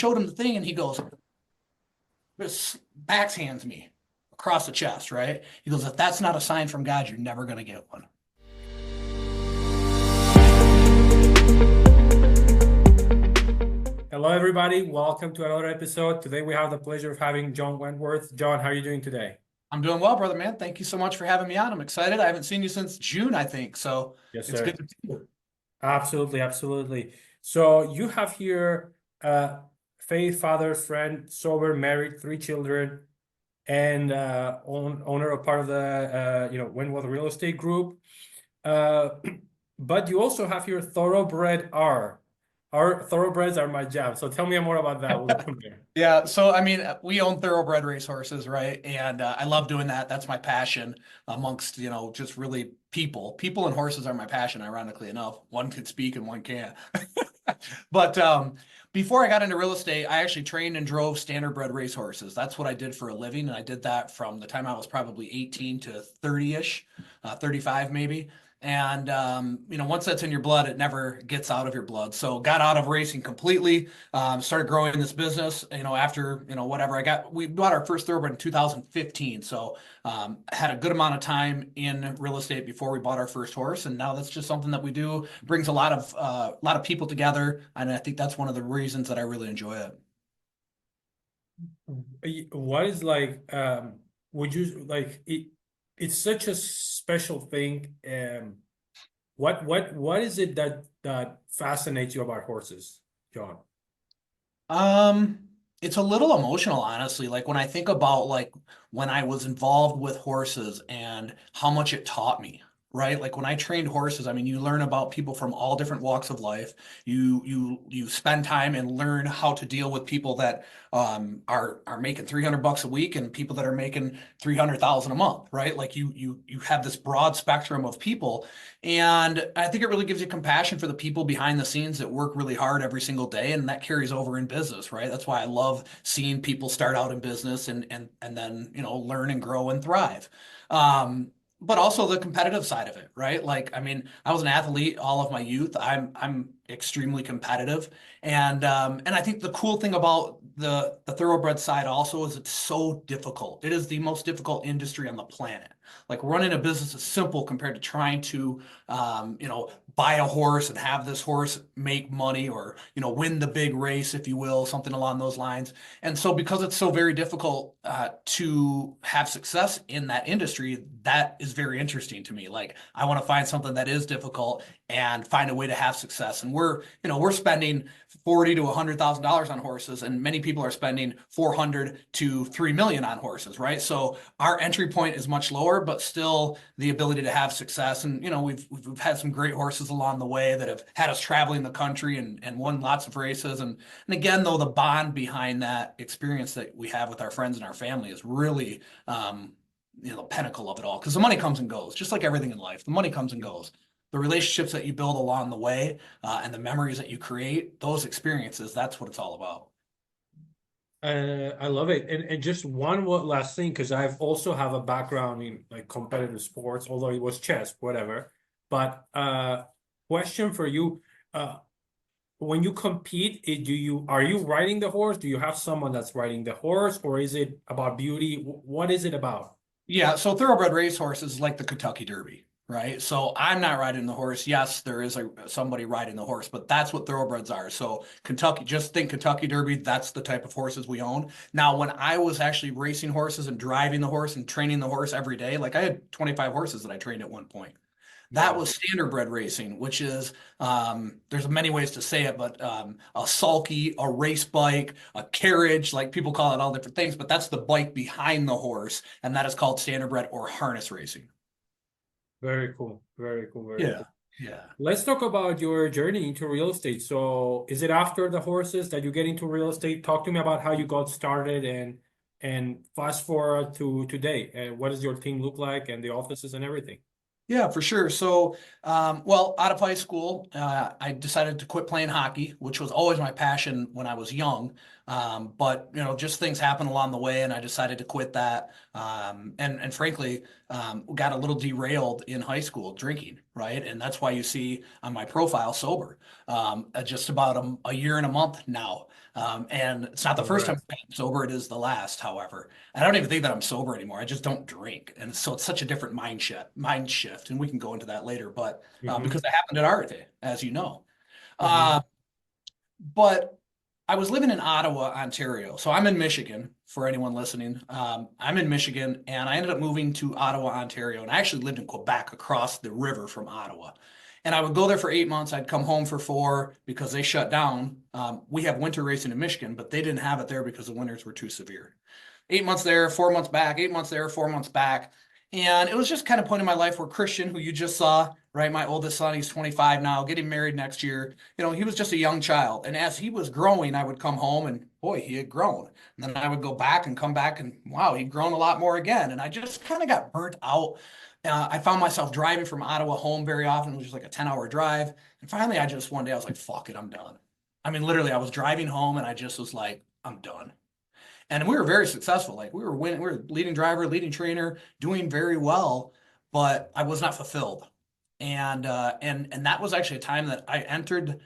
showed him the thing, and he goes, this backhands me across the chest, right? He goes, if that's not a sign from God, you're never going to get one. Hello, everybody. Welcome to another episode. Today we have the pleasure of having John Wentworth. John, how are you doing today? I'm doing well, brother, man. Thank you so much for having me on. I'm excited. I haven't seen you since June, I think. So Yes, it's good sir. to see you. Absolutely, absolutely. So you have here faith, father, friend, sober, married, three children, and owner of part of the Wentworth Real Estate Group. Uh, but you also have here thoroughbred R. Our thoroughbreds are my jam. So tell me more about that. We'll go from there. Yeah, so I mean, we own thoroughbred racehorses, right? And I love doing that. That's my passion amongst, just really people and horses are my passion, ironically enough. One can speak and one can't. But before I got into real estate, I actually trained and drove standardbred racehorses. That's what I did for a living, and I did that from the time I was probably 18 to 30-ish, 35 maybe. And once that's in your blood, it never gets out of your blood. So got out of racing completely. Started growing this business. After whatever we bought our first thoroughbred in 2015. So had a good amount of time in real estate before we bought our first horse, and now that's just something that we do. Brings a lot of people together, and I think that's one of the reasons that I really enjoy it. What is would you like it? It's such a special thing. What is it that fascinates you about horses, John? Um, it's a little emotional, honestly. Like when I think about like when I was involved with horses and how much it taught me, right? Like when I trained horses, I mean, you learn about people from all different walks of life. You spend time and learn how to deal with people that are making 300 bucks a week and people that are making 300,000 a month, right? Like you have this broad spectrum of people, and I think it really gives you compassion for the people behind the scenes that work really hard every single day, and that carries over in business, right? That's why I love seeing people start out in business and then learn and grow and thrive. But also the competitive side of it, right? Like, I mean, I was an athlete all of my youth. I'm extremely competitive, and I think the cool thing about the thoroughbred side also is it's so difficult. It is the most difficult industry on the planet. Like running a business is simple compared to trying to buy a horse and have this horse make money or, win the big race, if you will, something along those lines. And so, because it's so very difficult to have success in that industry, that is very interesting to me. Like, I want to find something that is difficult and find a way to have success. And we're spending 40 to $100,000 on horses, and many people are spending 400 to 3 million on horses, right? So our entry point is much lower, but still the ability to have success. And we've had some great horses along the way that have had us traveling the country and won lots of races. And again, though, the bond behind that experience that we have with our friends and our family is really the pinnacle of it all. Because the money comes and goes, just like everything in life. The money comes and goes. The relationships that you build along the way and the memories that you create, those experiences, that's what it's all about. I love it. And just one last thing, because I've also have a background in like competitive sports, although it was chess, whatever. But question for you, uh, when you compete, are you riding the horse? Do you have someone that's riding the horse, or is it about beauty? What is it about? Yeah, so thoroughbred racehorse is like the Kentucky Derby, right? So I'm not riding the horse. Yes, there is somebody riding the horse, but that's what thoroughbreds are. So Kentucky, just think Kentucky Derby, that's the type of horses we own. Now, when I was actually racing horses and driving the horse and training the horse every day, like I had 25 horses that I trained at one point. That Wow. was standardbred racing, which is there's many ways to say it, but a sulky, a race bike, a carriage, like people call it all different things, but that's the bike behind the horse, and that is called standardbred or harness racing. Very cool. Very cool. Very Yeah, cool. yeah. Let's talk about your journey into real estate. So, is it after the horses that you get into real estate? Talk to me about how you got started and fast forward to today. And what does your team look like and the offices and everything? Yeah, for sure. So, well, out of high school, I decided to quit playing hockey, which was always my passion when I was young. But just things happened along the way, and I decided to quit that. And frankly, got a little derailed in high school drinking. right? And that's why you see on my profile sober, just about a year and a month now. And it's not the first time Congrats. I've been sober, it is the last, however. I don't even think that I'm sober anymore. I just don't drink. And so it's such a different mind shift. And we can go into that later, but because Mm-hmm. it happened at Arte, as you know. Mm-hmm. Uh, but I was living in Ottawa, Ontario. So I'm in Michigan for anyone listening. I'm in Michigan and I ended up moving to Ottawa, Ontario. And I actually lived in Quebec across the river from Ottawa. And I would go there for 8 months. I'd come home for 4 because they shut down. We have winter racing in Michigan, but they didn't have it there because the winters were too severe. 8 months there, 4 months back, 8 months there, 4 months back. And it was just kind of point in my life where Christian, who you just saw, right? My oldest son, he's 25 now, getting married next year. He was just a young child. And as he was growing, I would come home and boy, he had grown. And then I would go back and come back and wow, he'd grown a lot more again. And I just kind of got burnt out. I found myself driving from Ottawa home very often, which was like a 10-hour drive. And finally, one day I was like, fuck it, I'm done. I mean, literally, I was driving home and I just was like, I'm done. And we were very successful. Like we were winning, we were leading driver, leading trainer, doing very well, but I was not fulfilled. And that was actually a time that I entered,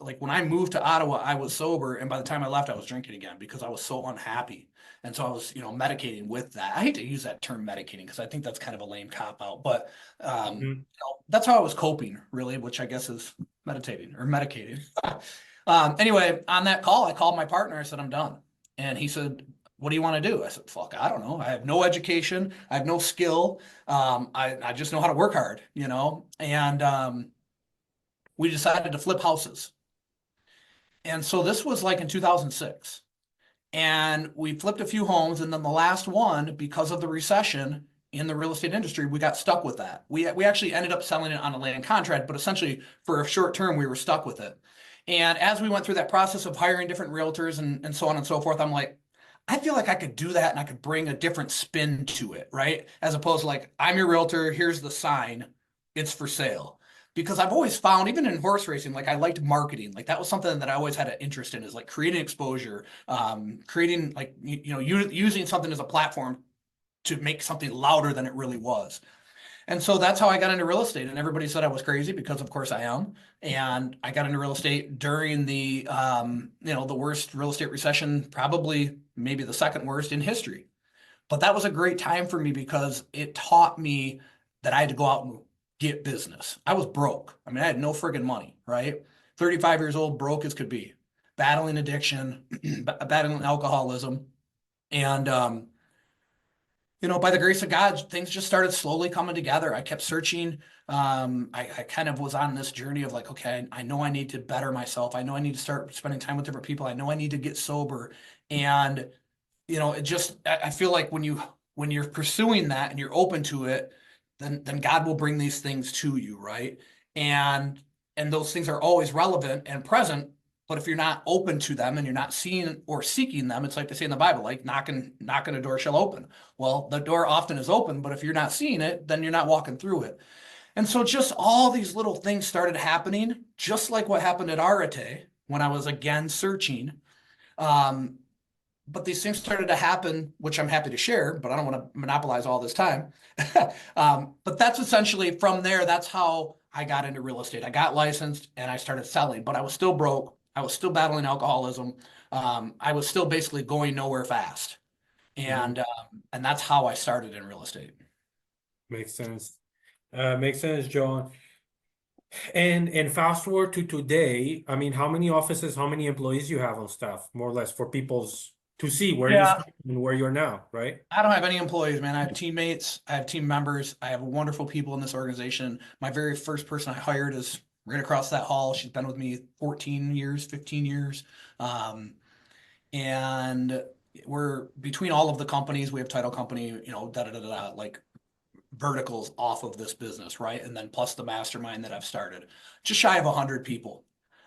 like when I moved to Ottawa, I was sober, and by the time I left, I was drinking again because I was so unhappy. And so I was, medicating with that. I hate to use that term medicating because I think that's kind of a lame cop out, but Mm-hmm. that's how I was coping, really, which I guess is meditating or medicating. Anyway, on that call, I called my partner. I said, I'm done. And he said, what do you want to do? I said, fuck, I don't know. I have no education. I have no skill. I just know how to work hard, And we decided to flip houses. And so this was like in 2006. And we flipped a few homes. And then the last one, because of the recession in the real estate industry, we got stuck with that. We actually ended up selling it on a land contract, but essentially for a short term, we were stuck with it. And as we went through that process of hiring different realtors and so on and so forth, I'm like, I feel like I could do that and I could bring a different spin to it, right? As opposed to like, I'm your realtor, here's the sign, it's for sale. Because I've always found, even in horse racing, like I liked marketing. Like that was something that I always had an interest in, is like creating exposure, creating like using something as a platform to make something louder than it really was. And so that's how I got into real estate. And everybody said I was crazy because, of course, I am. And I got into real estate during the worst real estate recession, probably maybe the second worst in history. But that was a great time for me because it taught me that I had to go out and get business. I was broke. I mean, I had no friggin' money, right? 35 years old, broke as could be, battling addiction, battling alcoholism. And by the grace of God, things just started slowly coming together. I kept searching. I kind of was on this journey of like, okay, I know I need to better myself. I know I need to start spending time with different people. I know I need to get sober. And, it just, I feel like when you're pursuing that and you're open to it, then God will bring these things to you, right? And and those things are always relevant and present. But if you're not open to them and you're not seeing or seeking them, it's like they say in the Bible, like knocking a door shall open. Well, the door often is open, but if you're not seeing it, then you're not walking through it. And so just all these little things started happening, just like what happened at Arate when I was again searching. Um, but these things started to happen, which I'm happy to share, but I don't want to monopolize all this time. But that's essentially from there, that's how I got into real estate. I got licensed and I started selling, but I was still broke. I was still battling alcoholism. I was still basically going nowhere fast. Mm-hmm. And that's how I started in real estate. Makes sense. Makes sense, John. And fast forward to today, I mean, how many offices, how many employees you have on staff, more or less, for people's to see where you Yeah. started and where you're now, right? I don't have any employees, man. I have teammates, I have team members, I have wonderful people in this organization. My very first person I hired is right across that hall. She's been with me 14 years, 15 years. Um, and we're between all of the companies, we have title company, like verticals off of this business, right? And then plus the mastermind that I've started, just shy of 100 people.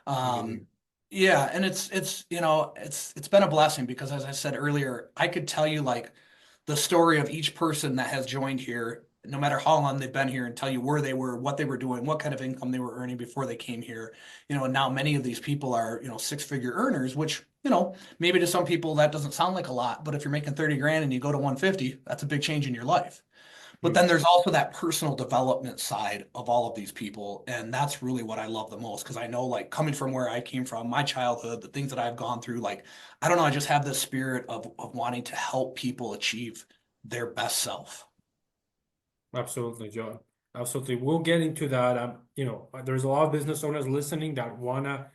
Um, Amazing. yeah, and it's been a blessing because as I said earlier, I could tell you like the story of each person that has joined here, no matter how long they've been here, and tell you where they were, what they were doing, what kind of income they were earning before they came here. And now many of these people are, six-figure earners, which, maybe to some people that doesn't sound like a lot, but if you're making 30 grand and you go to 150, that's a big change in your life. But then there's also that personal development side of all of these people. And that's really what I love the most because I know, like, coming from where I came from, my childhood, the things that I've gone through, like, I don't know, I just have this spirit of wanting to help people achieve their best self. Absolutely, John. Absolutely. We'll get into that. There's a lot of business owners listening that wanna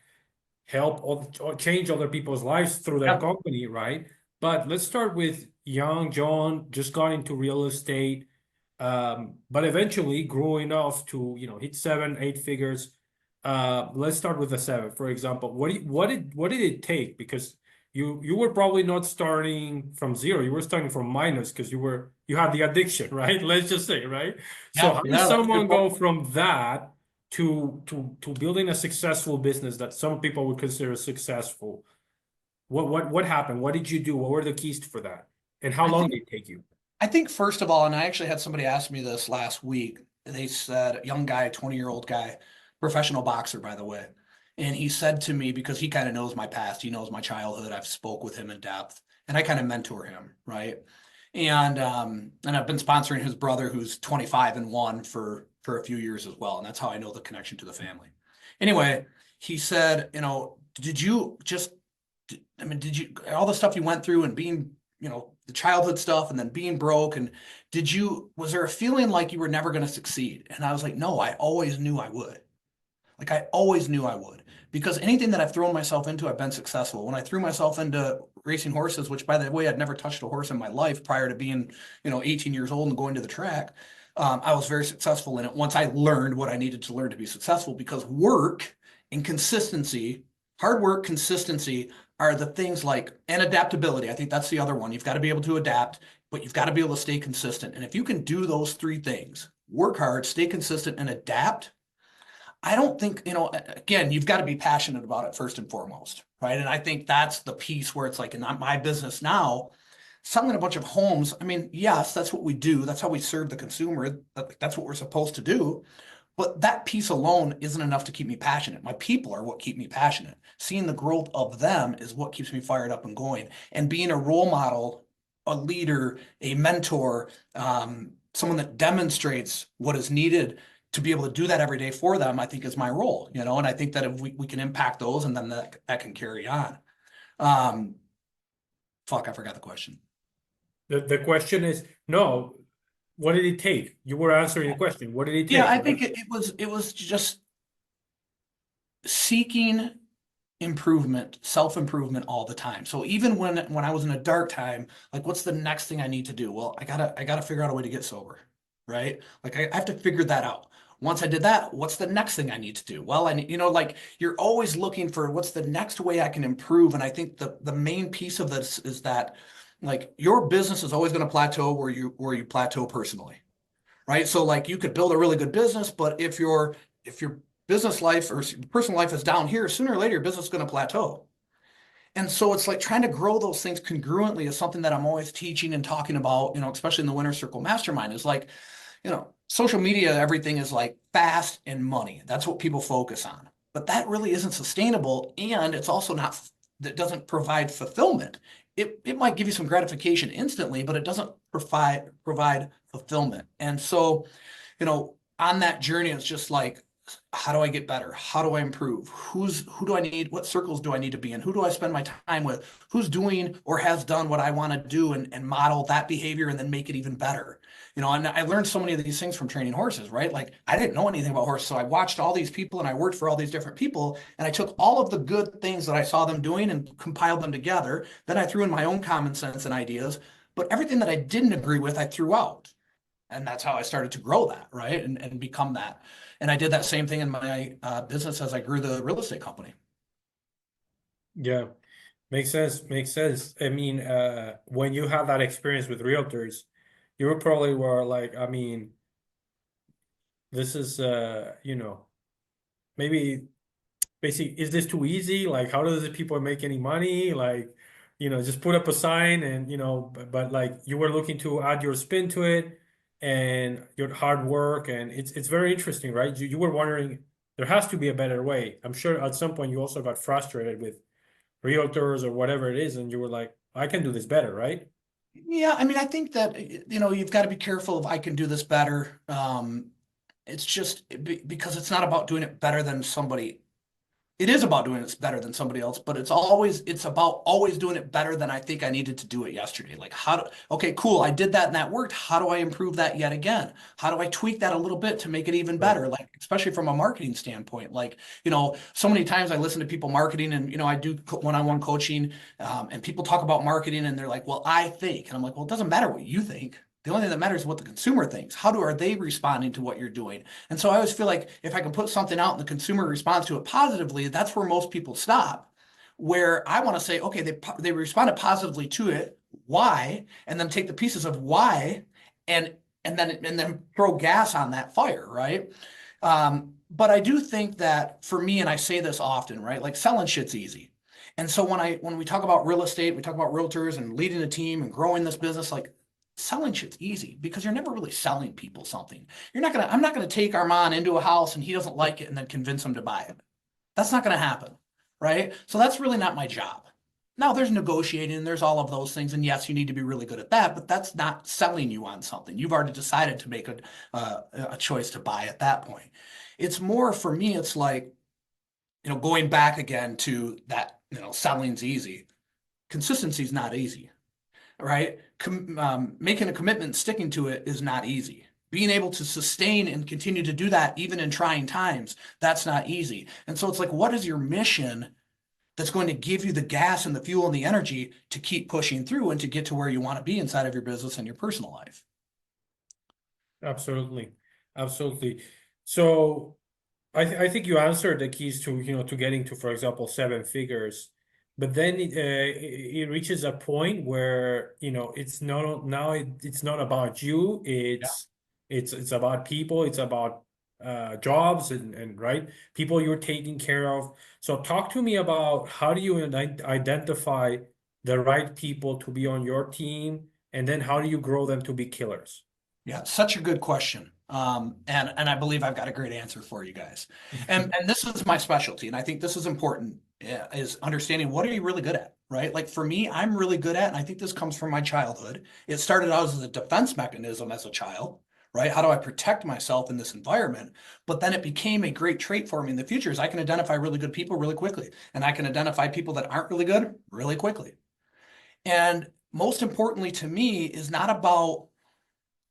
help or change other people's lives through their Yep. company, right? But let's start with young John, just got into real estate, but eventually grew enough to, hit 7, 8 figures. Let's start with the seven, for example. What did it take? Because you were probably not starting from zero. You were starting from minus because you had the addiction, right? Let's just say, right? So Yeah, how does yeah, that's a good someone point. go from that to building a successful business that some people would consider successful? What happened? What did you do? What were the keys for that? And how I long think did it take you? I think first of all, and I actually had somebody ask me this last week. They said, young guy, 20-year-old guy, professional boxer, by the way. And he said to me, because he kind of knows my past, he knows my childhood, I've spoke with him in depth, and I kind of mentor him, right? And I've been sponsoring his brother who's 25 and one for a few years as well. And that's how I know the connection to the family. Anyway, he said, did you just I mean, did you all the stuff you went through and being, the childhood stuff and then being broke and was there a feeling like you were never going to succeed? And I was like, no, I always knew I would. Like I always knew I would because anything that I've thrown myself into, I've been successful. When I threw myself into racing horses, which by the way, I'd never touched a horse in my life prior to being, 18 years old and going to the track. I was very successful in it once I learned what I needed to learn to be successful because work and consistency, hard work, consistency are the things and adaptability. I think that's the other one. You've got to be able to adapt, but you've got to be able to stay consistent. And if you can do those three things, work hard, stay consistent, and adapt, I don't think, again, you've got to be passionate about it first and foremost, right? And I think that's the piece where it's like in my business now, selling a bunch of homes. I mean, yes, that's what we do. That's how we serve the consumer. That's what we're supposed to do. But that piece alone isn't enough to keep me passionate. My people are what keep me passionate. Seeing the growth of them is what keeps me fired up and going. And being a role model, a leader, a mentor, someone that demonstrates what is needed to be able to do that every day for them, I think is my role, and I think that if we can impact those and then that can carry on. Um, Fuck, I forgot the question. The question is, no, what did it take? You were answering the question. What did it Yeah, take, I right? think it was just seeking improvement, self-improvement all the time. So even when I was in a dark time, like what's the next thing I need to do? Well, I gotta figure out a way to get sober, right? Like I have to figure that out. Once I did that, what's the next thing I need to do? Well, I need, like you're always looking for what's the next way I can improve. And I think the main piece of this is that like your business is always going to plateau where you plateau personally, right? So like you could build a really good business, but if your business life or personal life is down here, sooner or later your business is going to plateau. And so it's like trying to grow those things congruently is something that I'm always teaching and talking about, especially in the Winner Circle Mastermind is like, social media, everything is like fast and money. That's what people focus on. But that really isn't sustainable. And it's also not, that doesn't provide fulfillment. It might give you some gratification instantly, but it doesn't provide fulfillment. And so, on that journey, it's just like, how do I get better? How do I improve? Who do I need? What circles do I need to be in? Who do I spend my time with? Who's doing or has done what I want to do and model that behavior and then make it even better? And I learned so many of these things from training horses, right? Like I didn't know anything about horses. So I watched all these people and I worked for all these different people. And I took all of the good things that I saw them doing and compiled them together. Then I threw in my own common sense and ideas. But everything that I didn't agree with, I threw out. And that's how I started to grow that, right? And become that. And I did that same thing in my business as I grew the real estate company. Yeah, makes sense. Makes sense. I mean, when you have that experience with realtors, you were probably were like, I mean, this is, maybe basically, is this too easy? Like, how does the people make any money? Like, just put up a sign and, but like you were looking to add your spin to it and your hard work. And it's very interesting, right? You were wondering, there has to be a better way. I'm sure at some point you also got frustrated with realtors or whatever it is, and you were like, I can do this better, right? Yeah, I mean, I think that, you've got to be careful of I can do this better. It's just because it's not about doing it better than somebody. It is about doing it better than somebody else, but it's about always doing it better than I think I needed to do it yesterday. Like okay, cool, I did that and that worked. How do I improve that yet again? How do I tweak that a little bit to make it even Right. better? Like, especially from a marketing standpoint. Like, so many times I listen to people marketing and, I do one-on-one coaching, and people talk about marketing and they're like, well, I think, and I'm like, well, it doesn't matter what you think. The only thing that matters is what the consumer thinks. Are they responding to what you're doing? And so I always feel like if I can put something out and the consumer responds to it positively, that's where most people stop. Where I want to say, okay, they responded positively to it. Why? And then take the pieces of why and and then throw gas on that fire, right? But I do think that for me, and I say this often, right? Like selling shit's easy. And so when we talk about real estate, we talk about realtors and leading a team and growing this business, like selling shit's easy because you're never really selling people something. I'm not gonna take Armand into a house and he doesn't like it and then convince him to buy it. That's not gonna happen, right? So that's really not my job. Now there's negotiating and there's all of those things, and yes, you need to be really good at that, but that's not selling you on something. You've already decided to make a choice to buy at that point. It's more for me, it's like, going back again to that, selling's easy. Consistency is not easy, right? Making a commitment and sticking to it is not easy. Being able to sustain and continue to do that even in trying times, that's not easy. And so it's like, what is your mission that's going to give you the gas and the fuel and the energy to keep pushing through and to get to where you want to be inside of your business and your personal life? Absolutely. Absolutely. So I think you answered the keys to, to getting to, for example, seven figures, but then it reaches a point where, it's not now it's not about you. Yeah. It's about people. It's about jobs and right people you're taking care of. So talk to me about how do you identify the right people to be on your team, and then how do you grow them to be killers? Yeah, such a good question. And I believe I've got a great answer for you guys. And this is my specialty, and I think this is important, is understanding what are you really good at, right? Like for me, I'm really good at, and I think this comes from my childhood. It started out as a defense mechanism as a child, right? How do I protect myself in this environment? But then it became a great trait for me in the future is I can identify really good people really quickly, and I can identify people that aren't really good really quickly. And most importantly to me is not about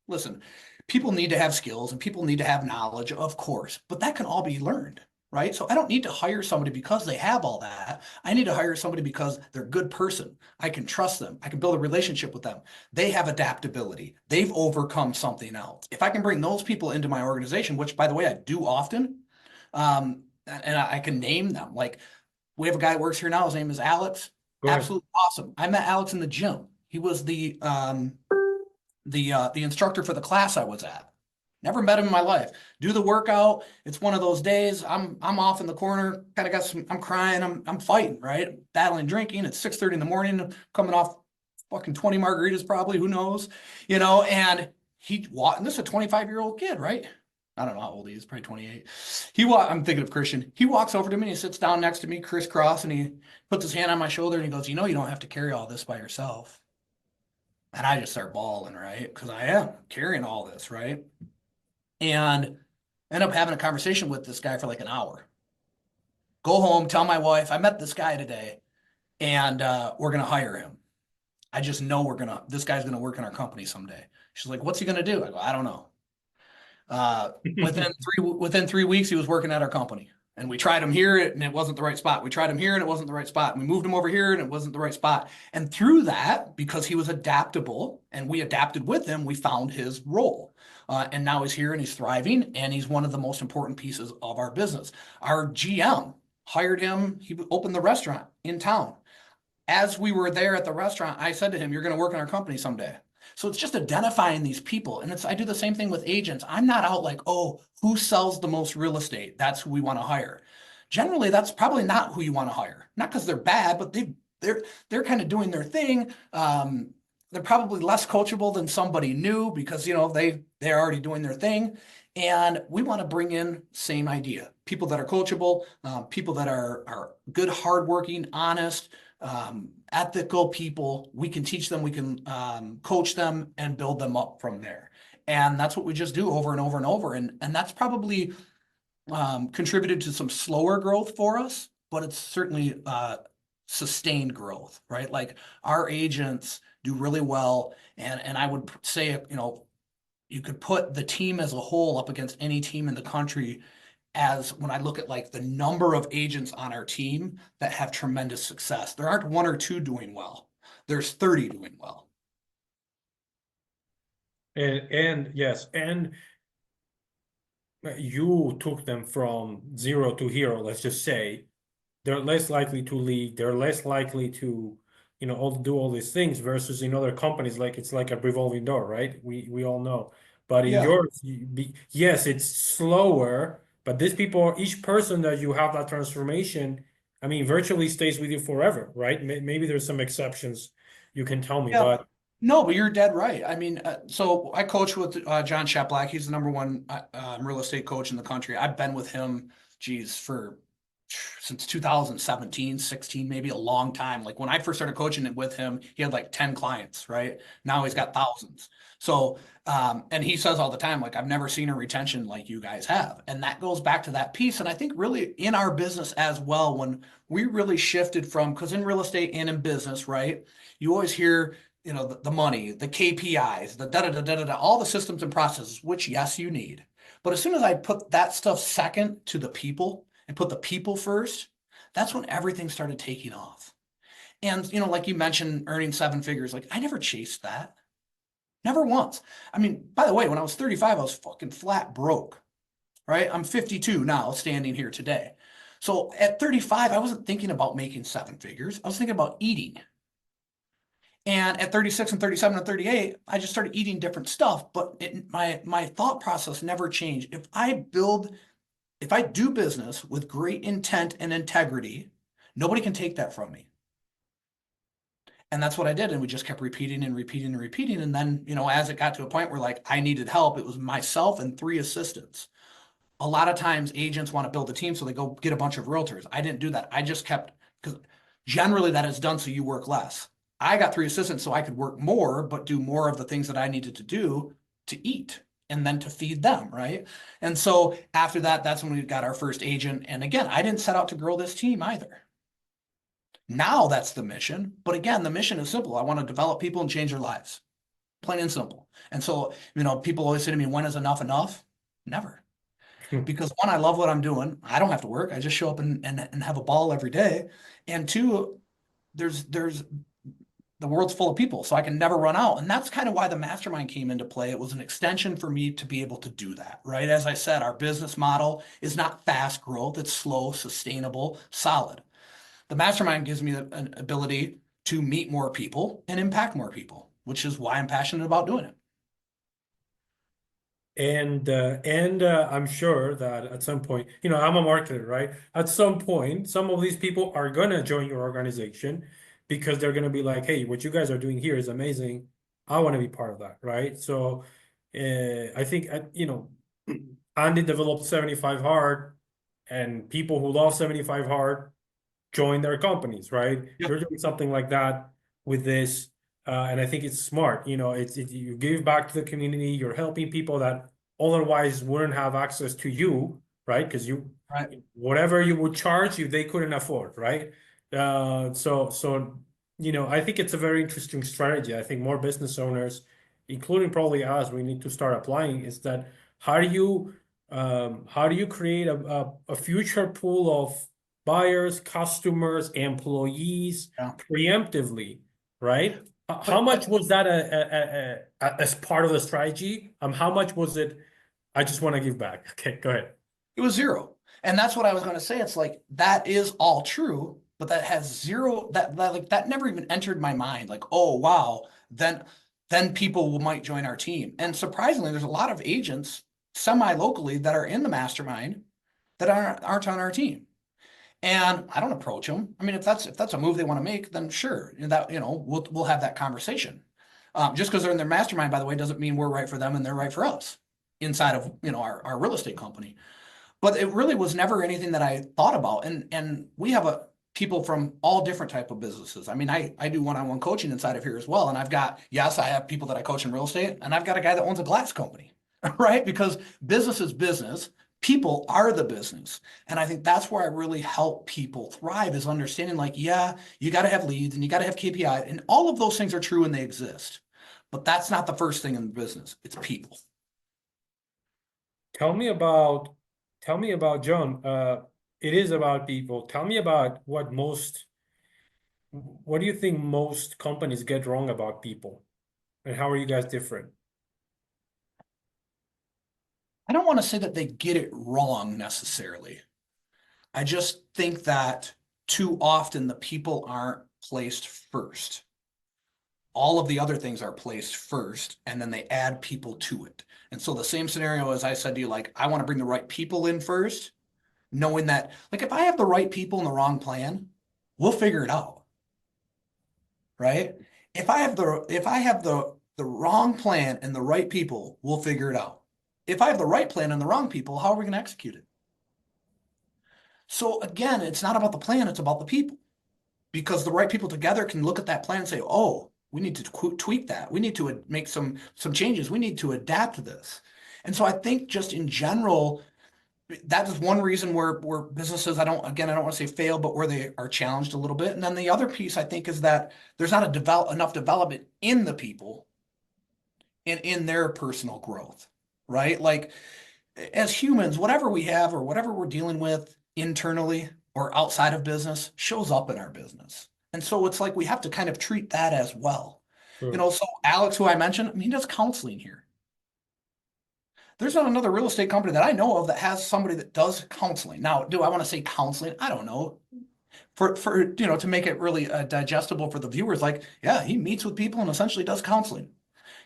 listen, people need to have skills and people need to have knowledge, of course, but that can all be learned, right? So I don't need to hire somebody because they have all that. I need to hire somebody because they're a good person. I can trust them. I can build a relationship with them. They have adaptability. They've overcome something else. If I can bring those people into my organization, which by the way, I do often, and I can name them. Like we have a guy that works here now. His name is Alex. Go ahead. Absolutely awesome. I met Alex in the gym. He was the instructor for the class I was at. Never met him in my life. Do the workout. It's one of those days. I'm off in the corner. Kind of got some. I'm crying. I'm fighting. Right, battling drinking. It's 6:30 in the morning. Coming off fucking 20 margaritas, probably. Who knows? And he walked. And this is a 25-year-old kid, right? I don't know how old he is. Probably 28. I'm thinking of Christian. He walks over to me and he sits down next to me, crisscross, and he puts his hand on my shoulder and he goes, you don't have to carry all this by yourself. And I just start bawling, right? Because I am carrying all this, right? And end up having a conversation with this guy for like an hour. Go home, tell my wife, I met this guy today and we're going to hire him. I just know this guy's going to work in our company someday. She's like, what's he going to do? I go, I don't know. Within 3 weeks, he was working at our company. And we tried him here and it wasn't the right spot. We tried him here and it wasn't the right spot. And we moved him over here and it wasn't the right spot. And through that, because he was adaptable and we adapted with him, we found his role. And now he's here and he's thriving and he's one of the most important pieces of our business. Our GM hired him. He opened the restaurant in town. As we were there at the restaurant, I said to him, you're going to work in our company someday. So it's just identifying these people. And I do the same thing with agents. I'm not out like, oh, who sells the most real estate? That's who we want to hire. Generally, that's probably not who you want to hire. Not because they're bad, but they're kind of doing their thing. They're probably less coachable than somebody new because they're already doing their thing. And we want to bring in same idea. People that are coachable, people that are good, hardworking, honest, ethical people. We can teach them, we can coach them and build them up from there. And that's what we just do over and over and over. And that's probably contributed to some slower growth for us, but it's certainly sustained growth, right? Like our agents do really well. And I would say, you could put the team as a whole up against any team in the country as when I look at like the number of agents on our team that have tremendous success. There aren't one or two doing well. There's 30 doing well. And yes, and you took them from zero to hero, let's just say. They're less likely to leave, they're less likely to, all do all these things versus in other companies, like it's like a revolving door, right? We all know. But in Yeah. yours, yes, it's slower, but these people, each person that you have that transformation, I mean, virtually stays with you forever, right? Maybe there's some exceptions you can tell me, Yeah. but No, but you're dead right. I mean, so I coach with John Sheplack. He's the number one real estate coach in the country. I've been with him, geez, for since 2017, 16, maybe a long time. Like when I first started coaching it with him, he had like 10 clients, right? Now he's got thousands. So, and he says all the time, like, I've never seen a retention like you guys have. And that goes back to that piece. And I think really in our business as well, when we really shifted from, because in real estate and in business, right? You always hear, the money, the KPIs, the da da da da da, all the systems and processes, which yes, you need. But as soon as I put that stuff second to the people and put the people first, that's when everything started taking off. And, like you mentioned, earning seven figures, like I never chased that. Never once. I mean, by the way, when I was 35, I was fucking flat broke, right? I'm 52 now, standing here today. So at 35, I wasn't thinking about making seven figures. I was thinking about eating. And at 36 and 37 and 38, I just started eating different stuff. But my thought process never changed. If I do business with great intent and integrity, nobody can take that from me. And that's what I did. And we just kept repeating and repeating and repeating. And then, as it got to a point where like I needed help, it was myself and three assistants. A lot of times agents want to build a team, so they go get a bunch of realtors. I didn't do that. I just kept, because generally that is done so you work less. I got three assistants so I could work more, but do more of the things that I needed to do to eat and then to feed them, right? And so after that, that's when we got our first agent. And again, I didn't set out to grow this team either. Now that's the mission. But again, the mission is simple. I want to develop people and change their lives, plain and simple. And so, people always say to me, when is enough enough? Never. Because one, I love what I'm doing. I don't have to work. I just show up and have a ball every day. And two, there's the world's full of people, so I can never run out. And that's kind of why the mastermind came into play. It was an extension for me to be able to do that, right? As I said, our business model is not fast growth, it's slow, sustainable, solid. The mastermind gives me an ability to meet more people and impact more people, which is why I'm passionate about doing it. And I'm sure that at some point, I'm a marketer, right? At some point, some of these people are gonna join your organization because they're gonna be like, hey, what you guys are doing here is amazing. I want to be part of that, right? So I think Andy developed 75 Hard, and people who love 75 Hard join their companies, right? Yep. You're doing something like that with this, and I think it's smart. You give back to the community. You're helping people that otherwise wouldn't have access to you, right? Because Right. whatever you would charge you, they couldn't afford, right? So I think it's a very interesting strategy. I think more business owners, including probably us, we need to start applying. Is that how do you create a future pool of buyers, customers, employees Yeah. preemptively, right? How But much was that as part of the strategy? How much was it? I just want to give back. Okay, go ahead. it was zero. And that's what I was going to say. It's like that is all true, but that has zero that never even entered my mind. Like, oh wow, then people might join our team. And surprisingly, there's a lot of agents semi-locally that are in the mastermind that aren't on our team. And I don't approach them. I mean, if that's a move they want to make, then sure, we'll have that conversation. Just because they're in their mastermind, by the way, doesn't mean we're right for them and they're right for us inside of our real estate company. But it really was never anything that I thought about. And we have people from all different type of businesses. I mean, I do one-on-one coaching inside of here as well. And I've got, yes, I have people that I coach in real estate, and I've got a guy that owns a glass company, right? Because business is business. People are the business. And I think that's where I really help people thrive is understanding like, yeah, you got to have leads and you got to have KPI, and all of those things are true and they exist. But that's not the first thing in the business. It's people. Tell me about, tell me about John. It is about people. Tell me about what do you think most companies get wrong about people, and how are you guys different? I don't want to say that they get it wrong necessarily. I just think that too often the people aren't placed first. All of the other things are placed first, and then they add people to it. And so the same scenario as I said to you, like, I want to bring the right people in first, knowing that, like, if I have the right people in the wrong plan, we'll figure it out, right? If I have the wrong plan and the right people, we'll figure it out. If I have the right plan and the wrong people, how are we going to execute it? So again, it's not about the plan, it's about the people. Because the right people together can look at that plan and say, "Oh, we need to tweak that. We need to make some changes. We need to adapt to this." And so I think just in general, that is one reason where businesses, I don't want to say fail, but where they are challenged a little bit. And then the other piece I think is that there's not enough development in the people and in their personal growth, right? Like as humans, whatever we have or whatever we're dealing with internally or outside of business shows up in our business. And so it's like we have to kind of treat that as well. Sure. So Alex, who I mentioned, I mean, he does counseling here. There's not another real estate company that I know of that has somebody that does counseling. Now, do I want to say counseling? I don't know. For to make it really digestible for the viewers, like, yeah, he meets with people and essentially does counseling.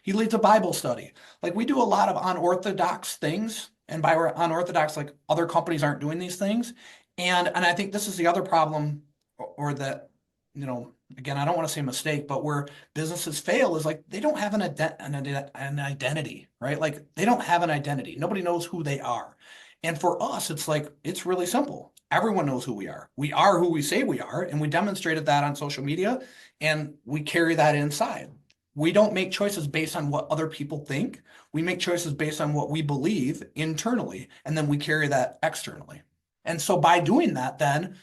He leads a Bible study. Like we do a lot of unorthodox things. And by unorthodox, like other companies aren't doing these things. And I think this is the other problem, or that, again, I don't want to say mistake, but where businesses fail is like they don't have an identity, right? Like they don't have an identity. Nobody knows who they are. And for us, it's like, it's really simple. Everyone knows who we are. We are who we say we are, and we demonstrated that on social media, and we carry that inside. We don't make choices based on what other people think. We make choices based on what we believe internally, and then we carry that externally. And so by doing that, then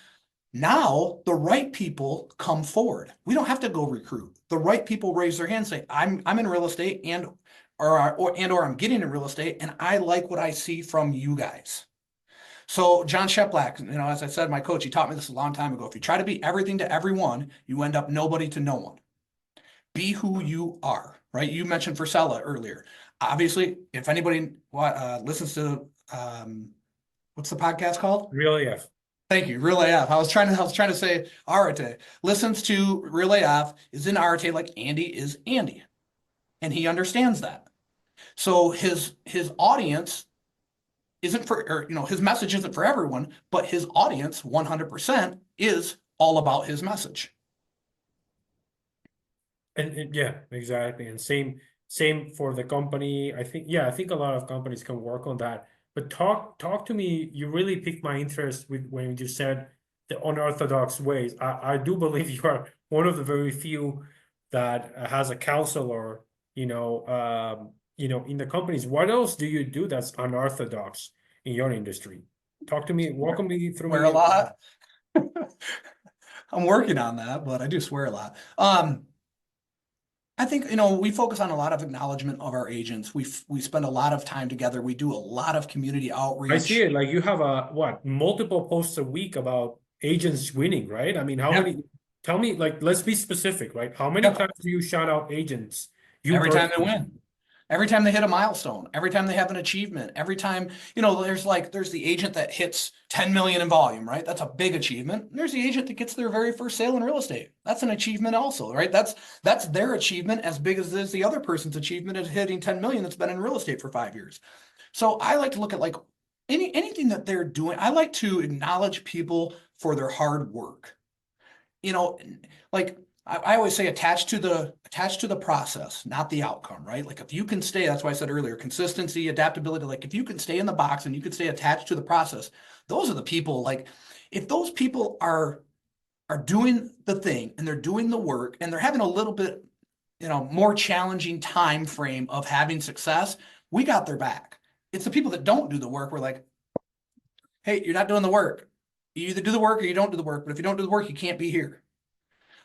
now the right people come forward. We don't have to go recruit. The right people raise their hand and say, I'm in real estate or I'm getting in real estate, and I like what I see from you guys. So John Sheplack, as I said, my coach, he taught me this a long time ago. If you try to be everything to everyone, you end up nobody to no one. Be who you are, right? You mentioned Frisella earlier. Obviously, if anybody listens to what's the podcast called? Really, yes. Thank you, Real AF. I was trying to say Arate. Listens to Real AF is in Arate like Andy is Andy, and he understands that. So his audience isn't for, or his message isn't for everyone, but his audience 100% is all about his message. And yeah, exactly. And same for the company. I think a lot of companies can work on that. But talk to me. You really piqued my interest with when you said the unorthodox ways. I do believe you are one of the very few that has a counselor, in the companies. What else do you do that's unorthodox in your industry? Talk to me, walk me through Swear a lot. I'm working on that, but I do swear a lot. I think, we focus on a lot of acknowledgement of our agents. We spend a lot of time together. We do a lot of community I see outreach. it. Like you have multiple posts a week about agents winning, right? I mean, how Yep. many? Tell me, like, let's be specific, right? How many Yep. times do you shout out agents? You Every time they personally? win. Every time they hit a milestone, every time they have an achievement, every time, there's the agent that hits 10 million in volume, right? That's a big achievement. And there's the agent that gets their very first sale in real estate. That's an achievement also, right? That's their achievement as big as is the other person's achievement is hitting 10 million that's been in real estate for 5 years. So I like to look at like anything that they're doing. I like to acknowledge people for their hard work. You know, like I always say, attached to the process, not the outcome, right? Like if you can stay, that's why I said earlier, consistency, adaptability. Like if you can stay in the box and you can stay attached to the process, those are the people. Like if those people are are doing the thing and they're doing the work and they're having a little bit, more challenging time frame of having success, we got their back. It's the people that don't do the work. We're like, hey, you're not doing the work. You either do the work or you don't do the work. But if you don't do the work, you can't be here.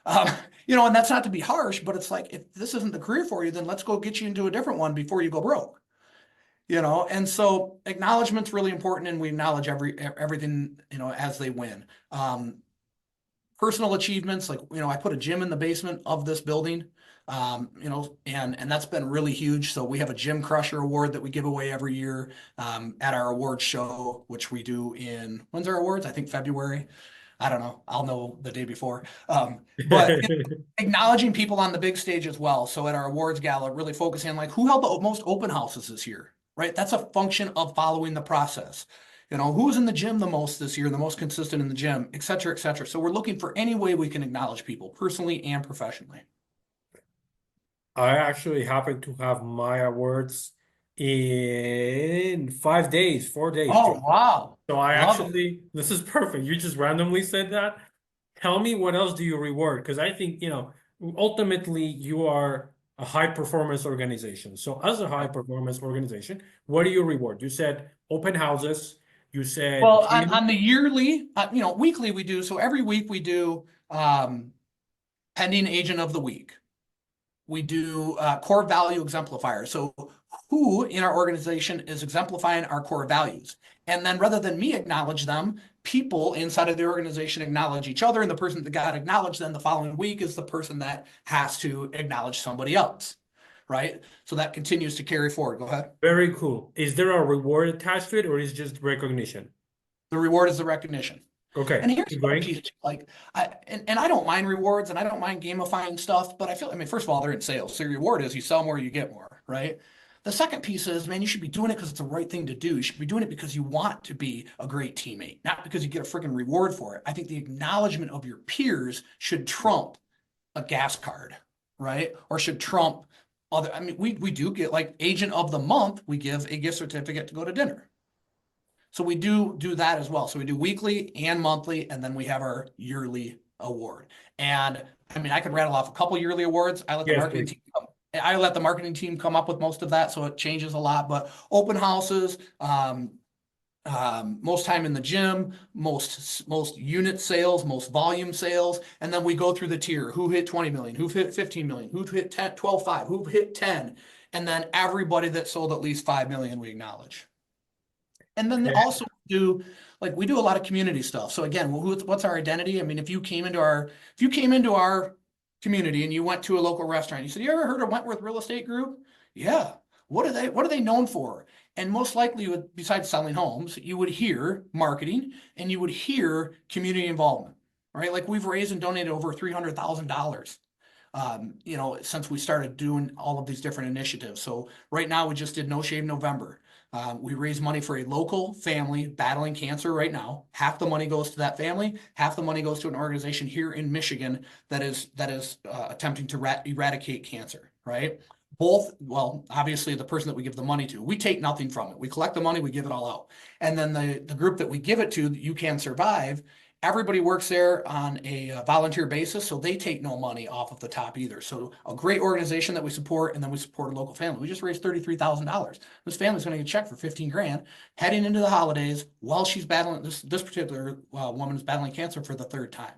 Um, and that's not to be harsh, but it's like, if this isn't the career for you, then let's go get you into a different one before you go broke. And so acknowledgement's really important, and we acknowledge everything, as they win. Personal achievements, like, I put a gym in the basement of this building. And that's been really huge. So we have a Gym Crusher award that we give away every year at our awards show, which we do when's our awards? I think February. I don't know. I'll know the day before. But acknowledging people on the big stage as well. So at our awards gala, really focusing on like who held the most open houses this year, right? That's a function of following the process. Who was in the gym the most this year, the most consistent in the gym, et cetera, et cetera. So we're looking for any way we can acknowledge people personally and professionally. I actually happen to have my awards in 5 days, 4 days. Oh, wow. So I Love it. actually, this is perfect. You just randomly said that. Tell me what else do you reward? Because I think, ultimately you are a high performance organization. So as a high performance organization, what do you reward? You said open houses. You said Well, gym. on the yearly, weekly we do. So every week we do pending agent of the week. We do core value exemplifier. So who in our organization is exemplifying our core values? And then rather than me acknowledge them, people inside of the organization acknowledge each other. And the person that got acknowledged then the following week is the person that has to acknowledge somebody else. Right. So that continues to carry forward. Go ahead. Very cool. Is there a reward attached to it, or is it just recognition? The reward is the recognition. Okay, And here's keep the other going. piece, like and I don't mind rewards and I don't mind gamifying stuff, but first of all, they're in sales. So your reward is you sell more, you get more, right? The second piece is, man, you should be doing it because it's the right thing to do. You should be doing it because you want to be a great teammate, not because you get a freaking reward for it. I think the acknowledgement of your peers should trump a gas card, right? Or should trump other. We do get like agent of the month, we give a gift certificate to go to dinner. So we do that as well. So we do weekly and monthly, and then we have our yearly award. And I could rattle off a couple yearly awards. Yes, please. I let the marketing team come up with most of that, so it changes a lot. But open houses, most time in the gym, most unit sales, most volume sales, and then we go through the tier. Who hit 20 million? Who hit 15 million? Who hit 10, 12, 5? Who hit 10? And then everybody that sold at least 5 million, we acknowledge. And then also we do a lot of community stuff. So again, what's our identity? If you came into our community and you went to a local restaurant, you said, "You ever heard of Wentworth Real Estate Group?" Yeah. What are they known for? And most likely, besides selling homes, you would hear marketing and you would hear community involvement, right? Like we've raised and donated over $300,000. Since we started doing all of these different initiatives. So right now we just did No Shave November. We raise money for a local family battling cancer right now. Half the money goes to that family. Half the money goes to an organization here in Michigan that is attempting to eradicate cancer, right? Obviously the person that we give the money to, we take nothing from it. We collect the money, we give it all out. And then the group that we give it to, You Can Survive, everybody works there on a volunteer basis, so they take no money off of the top either. So a great organization that we support, and then we support a local family. We just raised $33,000. This family's going to get a check for 15 grand heading into the holidays while she's battling this particular woman is battling cancer for the third time.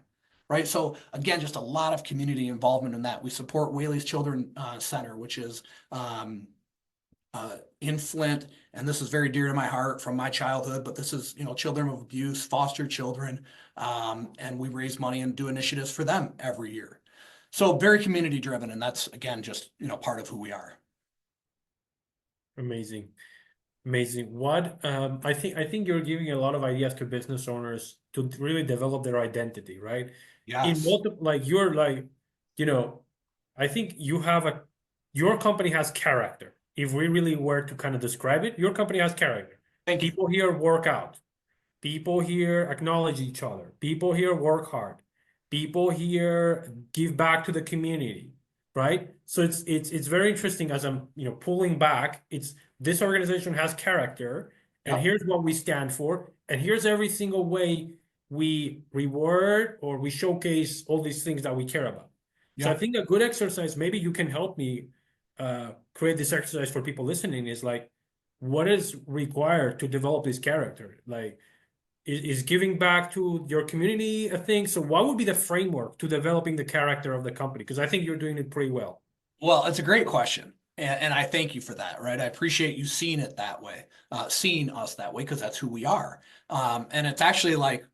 Right. So again, just a lot of community involvement in that. We support Whaley's Children Center, which is in Flint, and this is very dear to my heart from my childhood, but this is, children of abuse, foster children, and we raise money and do initiatives for them every year. So very community driven, and that's, again, just, part of who we are. Amazing. Amazing. What I think you're giving a lot of ideas to business owners to really develop their identity, right? In Yes. multiple, like you're like, I think your company has character. If we really were to kind of describe it, your company has character. Thank you. People here work out. People here acknowledge each other. People here work hard. People here give back to the community, right? So it's very interesting as I'm pulling back. It's this organization has character, and Yep. here's what we stand for, and here's every single way we reward or we showcase all these things that we care about. So I Yeah. think a good exercise, maybe you can help me create this exercise for people listening, is like, what is required to develop this character? Like, is giving back to your community a thing? So what would be the framework to developing the character of the company? Because I think you're doing it pretty well. Well, it's a great question. And I thank you for that, right? I appreciate you seeing it that way, seeing us that way, because that's who we are. And it's actually like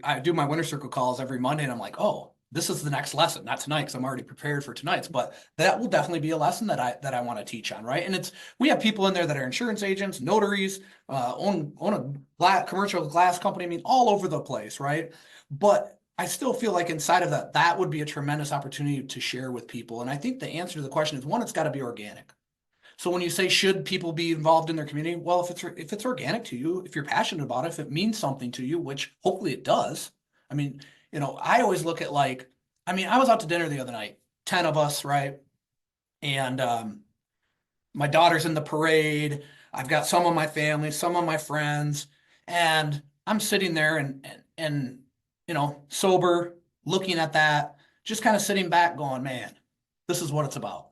I do my winter circle calls every Monday, and I'm like, oh, this is the next lesson, not tonight, because I'm already prepared for tonight's, but that will definitely be a lesson that I want to teach on, right? And it's we have people in there that are insurance agents, notaries, own a commercial glass company, I mean, all over the place, right? But I still feel like inside of that, that would be a tremendous opportunity to share with people. And I think the answer to the question is one, it's got to be organic. So when you say should people be involved in their community, well, if it's organic to you, if you're passionate about it, if it means something to you, which hopefully it does. I mean, I always look at like, I mean, I was out to dinner the other night, 10 of us, right? And my daughter's in the parade. I've got some of my family, some of my friends, and I'm sitting there and sober, looking at that, just kind of sitting back, going, "Man, this is what it's about."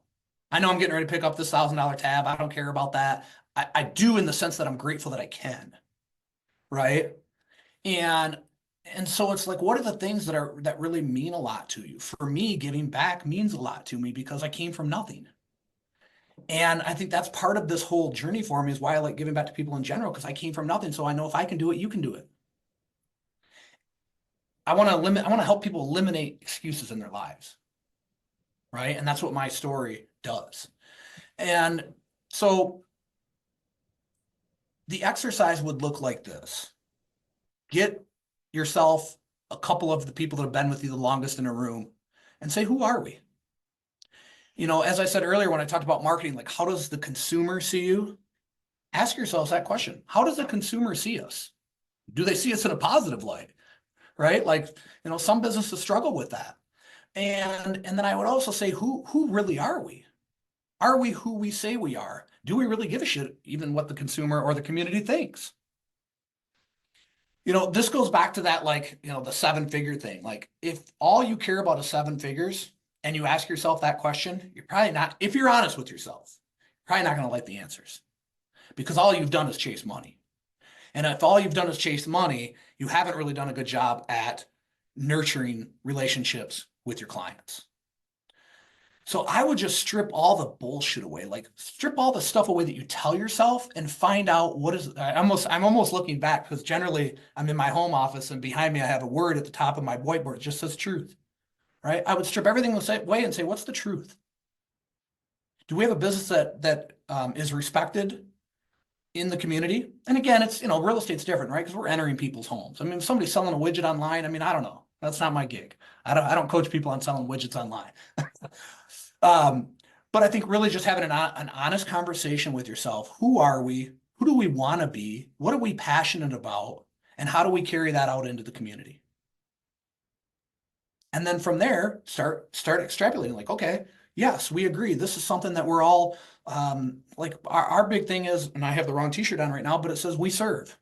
I know I'm getting ready to pick up this $1,000 tab. I don't care about that. I do in the sense that I'm grateful that I can, right? And and so it's like, what are the things that really mean a lot to you? For me, giving back means a lot to me because I came from nothing. And I think that's part of this whole journey for me is why I like giving back to people in general, because I came from nothing. So I know if I can do it, you can do it. I want to help people eliminate excuses in their lives. Right. And that's what my story does. And so the exercise would look like this. Get yourself a couple of the people that have been with you the longest in a room and say, who are we? As I said earlier, when I talked about marketing, like how does the consumer see you? Ask yourselves that question. How does the consumer see us? Do they see us in a positive light? Right? Like, some businesses struggle with that. And then I would also say, who really are we? Are we who we say we are? Do we really give a shit even what the consumer or the community thinks? This goes back to that, like, the seven figure thing. Like, if all you care about is seven figures and you ask yourself that question, you're probably not, if you're honest with yourself, probably not going to like the answers because all you've done is chase money. And if all you've done is chase money, you haven't really done a good job at nurturing relationships with your clients. So I would just strip all the bullshit away, like strip all the stuff away that you tell yourself and find out what is. I'm almost looking back because generally I'm in my home office and behind me I have a word at the top of my whiteboard. It just says truth, right? I would strip everything away and say, what's the truth? Do we have a business that is respected in the community? And again, it's, real estate's different, right? Because we're entering people's homes. I mean, if somebody's selling a widget online, I mean, I don't know. That's not my gig. I don't coach people on selling widgets online. Um, but I think really just having an honest conversation with yourself. Who are we? Who do we want to be? What are we passionate about? And how do we carry that out into the community? And then from there, start extrapolating like, okay, yes, we agree. This is something that we're all like our big thing is, and I have the wrong t-shirt on right now, but it says we serve,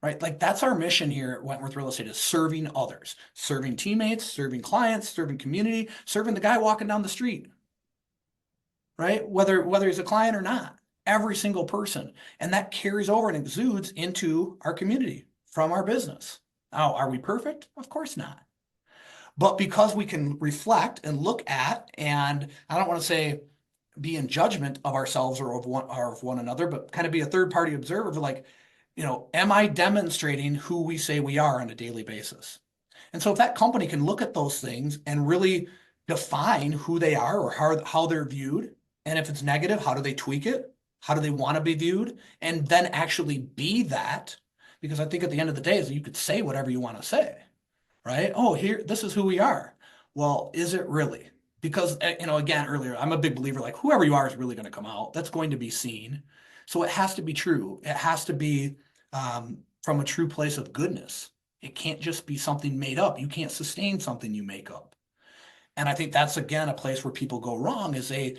right? Like that's our mission here at Wentworth Real Estate is serving others, serving teammates, serving clients, serving community, serving the guy walking down the street, right? Whether he's a client or not, every single person. And that carries over and exudes into our community from our business. Now, are we perfect? Of course not. But because we can reflect and look at, and I don't want to say be in judgment of ourselves or of one another, but kind of be a third party observer of like, am I demonstrating who we say we are on a daily basis? And so if that company can look at those things and really define who they are or how they're viewed, and if it's negative, how do they tweak it? How do they want to be viewed? And then actually be that, because I think at the end of the day is you could say whatever you want to say, right? Oh, here, this is who we are. Well, is it really? Because, again, earlier, I'm a big believer, like whoever you are is really going to come out. That's going to be seen. So it has to be true. It has to be from a true place of goodness. It can't just be something made up. You can't sustain something you make up. And I think that's, again, a place where people go wrong is they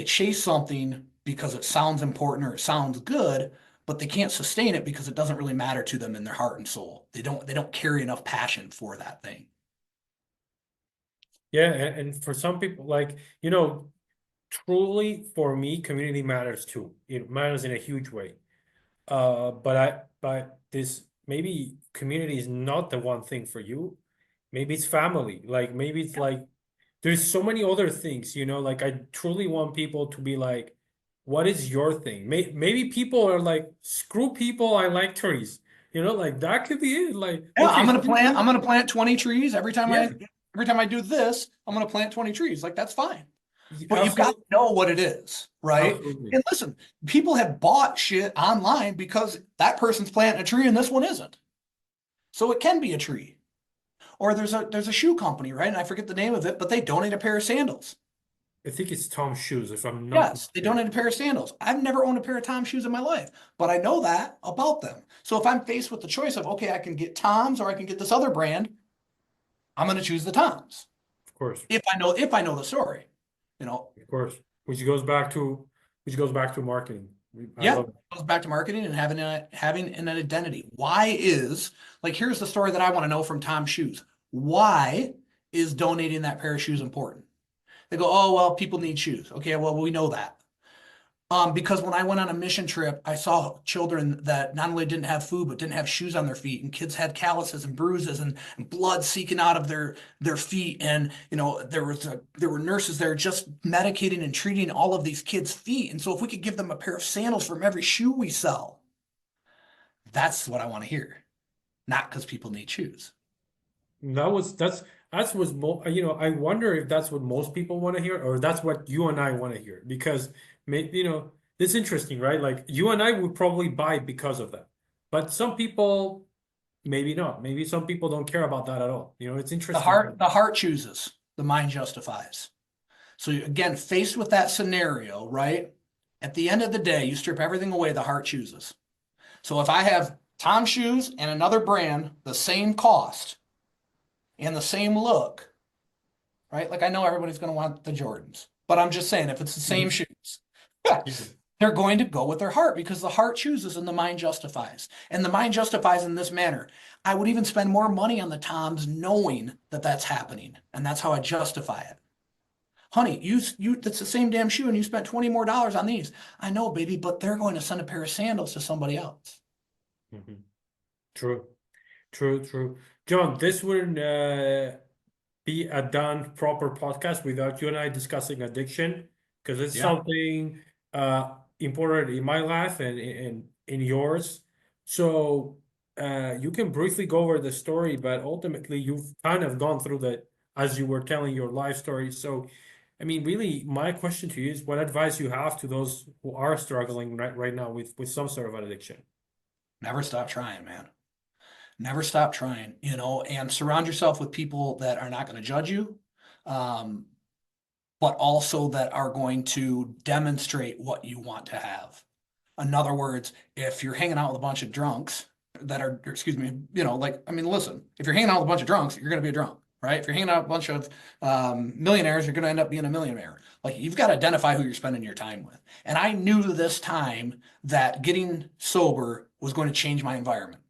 chase something because it sounds important or it sounds good, but they can't sustain it because it doesn't really matter to them in their heart and soul. They don't carry enough passion for that thing. Yeah, and for some people, like, truly for me, community matters too. It matters in a huge way. But this maybe community is not the one thing for you. Maybe it's family. Like maybe it's like there's so many other things, like I truly want people to be like, what is your thing? Maybe people are like, screw people, I like trees. Like that could be it. Like, Yeah, okay, I'm gonna plant 20 trees yeah, every time I do this, I'm gonna plant 20 trees. Like that's fine. But you've got to absolutely, know what it is, right? absolutely. And listen, people have bought shit online because that person's planting a tree and this one isn't. So it can be a tree. Or there's a shoe company, right? And I forget the name of it, but they donate a pair of sandals. I think it's Tom's shoes, if I'm not Yes, they mistaken. donate a pair of sandals. I've never owned a pair of Tom shoes in my life, but I know that about them. So if I'm faced with the choice of, okay, I can get Tom's or I can get this other brand, I'm going to choose the Tom's. Of course, If I know the story, you know, of course. Which goes back to marketing. I yeah, love it. it goes back to marketing and having an identity. Why is like here's the story that I want to know from Tom Shoes. Why is donating that pair of shoes important? They go, oh well, people need shoes. Okay, well we know that. Because when I went on a mission trip, I saw children that not only didn't have food but didn't have shoes on their feet, and kids had calluses and bruises and blood seeking out of their feet. And there were nurses there just medicating and treating all of these kids' feet. And so if we could give them a pair of sandals from every shoe we sell, that's what I want to hear. Not because people need shoes. That's what's I wonder if that's what most people want to hear, or that's what you and I want to hear. Because it's interesting, right? Like you and I would probably buy because of that. But some people maybe not. Maybe some people don't care about that at all. It's The interesting. heart, the heart chooses, the mind justifies. So again, faced with that scenario, right? At the end of the day, you strip everything away, the heart chooses. So if I have Tom shoes and another brand, the same cost and the same look, right? Like I know everybody's going to want the Jordans, but I'm just saying if it's the same Mhm. shoes, Yeah. they're going to go with their heart because the heart chooses and the mind justifies. And the mind justifies in this manner. I would even spend more money on the Toms knowing that that's happening. And that's how I justify it. Honey, that's the same damn shoe and you spent 20 more dollars on these. I know, baby, but they're going to send a pair of sandals to somebody else. Mhm. True, true, true. John, this wouldn't be a done proper podcast without you and I discussing addiction, because it's Yeah. something important in my life and in yours. So you can briefly go over the story, but ultimately you've kind of gone through that as you were telling your life story. So, I mean, really, my question to you is what advice you have to those who are struggling right now with some sort of addiction? Never stop trying, man. Never stop trying, and surround yourself with people that are not going to judge you, um, but also that are going to demonstrate what you want to have. In other words, if you're hanging out with a bunch of drunks that are, excuse me, like, I mean, listen, if you're hanging out with a bunch of drunks, you're going to be a drunk, right? If you're hanging out with a bunch of millionaires, you're going to end up being a millionaire. Like, you've got to identify who you're spending your time with. And I knew this time that getting sober was going to change my environment.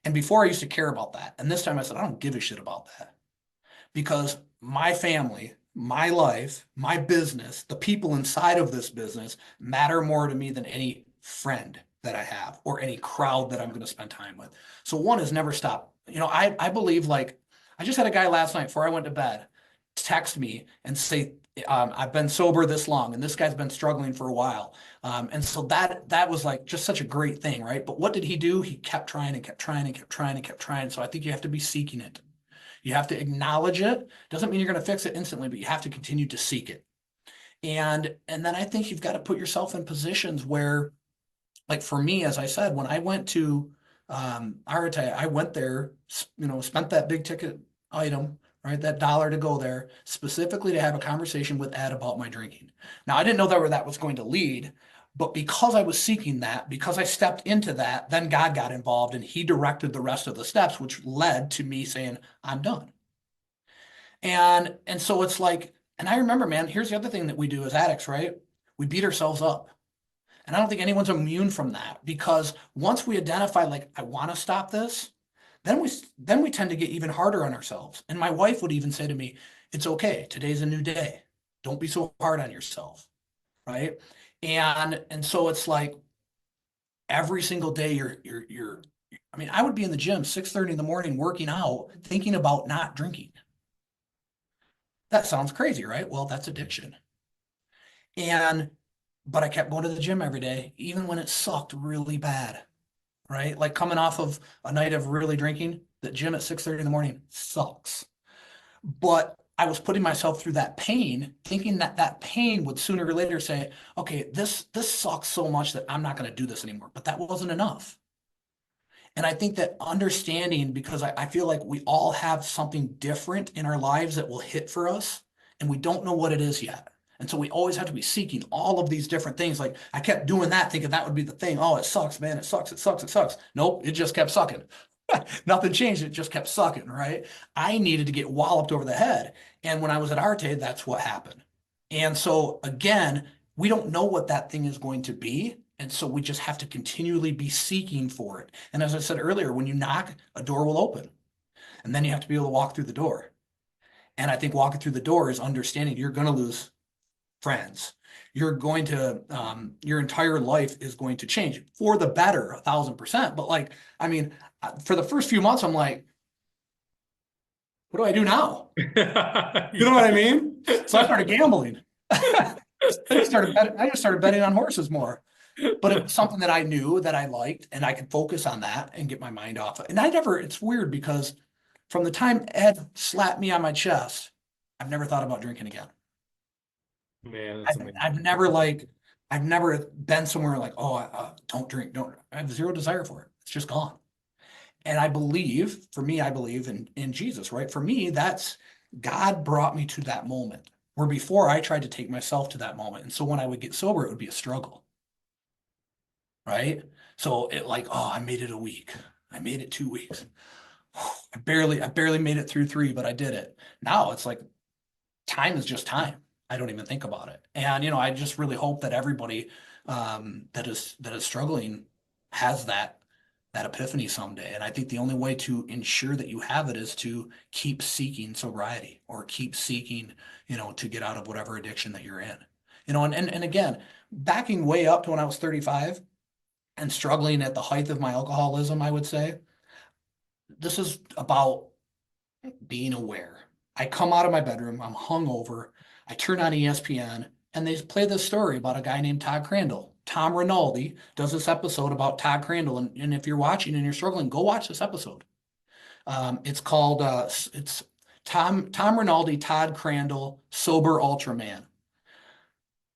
And before I used to care about that. And this time I said, I don't give a shit about that because my family, my life, my business, the people inside of this business matter more to me than any friend that I have or any crowd that I'm going to spend time with. So one is never stop. I believe like I just had a guy last night before I went to bed text me and say, I've been sober this long and this guy's been struggling for a while. And so that was like just such a great thing, right? But what did he do? He kept trying and kept trying and kept trying and kept trying. So I think you have to be seeking it. You have to acknowledge it. Doesn't mean you're going to fix it instantly, but you have to continue to seek it. And then I think you've got to put yourself in positions where, like for me, as I said, when I went to Arate, I went there, spent that big ticket item, right? That dollar to go there specifically to have a conversation with Ed about my drinking. Now, I didn't know that where that was going to lead, but because I was seeking that, because I stepped into that, then God got involved and he directed the rest of the steps, which led to me saying, I'm done. And so it's like, and I remember, man, here's the other thing that we do as addicts, right? We beat ourselves up. And I don't think anyone's immune from that because once we identify, like, I want to stop this, then we tend to get even harder on ourselves. And my wife would even say to me, "It's okay. Today's a new day. Don't be so hard on yourself." Right. And so it's like every single day you're I mean, I would be in the gym 6:30 in the morning working out, thinking about not drinking. That sounds crazy, right? Well, that's addiction. And but I kept going to the gym every day, even when it sucked really bad, right? Like coming off of a night of really drinking, the gym at 6:30 in the morning sucks. But I was putting myself through that pain, thinking that that pain would sooner or later say, okay, this sucks so much that I'm not going to do this anymore. But that wasn't enough. And I think that understanding, because I feel like we all have something different in our lives that will hit for us, and we don't know what it is yet. And so we always have to be seeking all of these different things. Like I kept doing that, thinking that would be the thing. Oh, it sucks, man. It sucks. It sucks. It sucks. Nope. It just kept sucking. Nothing changed. It just kept sucking, right? I needed to get walloped over the head. And when I was at Arte, that's what happened. And so again, we don't know what that thing is going to be. And so we just have to continually be seeking for it. And as I said earlier, when you knock, a door will open. And then you have to be able to walk through the door. And I think walking through the door is understanding you're going to lose friends. You're going to, your entire life is going to change for the better, 1,000%. But like, I mean, for the first few months, I'm like, what do I do now? You know what I mean? So I started gambling. I just started betting on horses more. But it was something that I knew that I liked, and I could focus on that and get my mind off it. And it's weird because from the time Ed slapped me on my chest, I've never thought about drinking again. Man, that's I've, amazing. I've never like, I've never been somewhere like, oh, don't drink, don't. I have zero desire for it. It's just gone. And I believe, for me, I believe in Jesus, right? For me, that's God brought me to that moment where before I tried to take myself to that moment. And so when I would get sober, it would be a struggle, right? So it like, oh, I made it a week. I made it 2 weeks. I barely made it through three, but I did it. Now it's like time is just time. I don't even think about it. And I just really hope that everybody that is struggling has that epiphany someday. And I think the only way to ensure that you have it is to keep seeking sobriety or keep seeking, to get out of whatever addiction that you're in. And again, backing way up to when I was 35 and struggling at the height of my alcoholism, I would say, this is about being aware. I come out of my bedroom, I'm hungover, I turn on ESPN, and they play this story about a guy named Todd Crandall. Tom Rinaldi does this episode about Todd Crandall, and if you're watching and you're struggling, go watch this episode. It's called it's Tom Rinaldi, Todd Crandall, Sober Ultraman.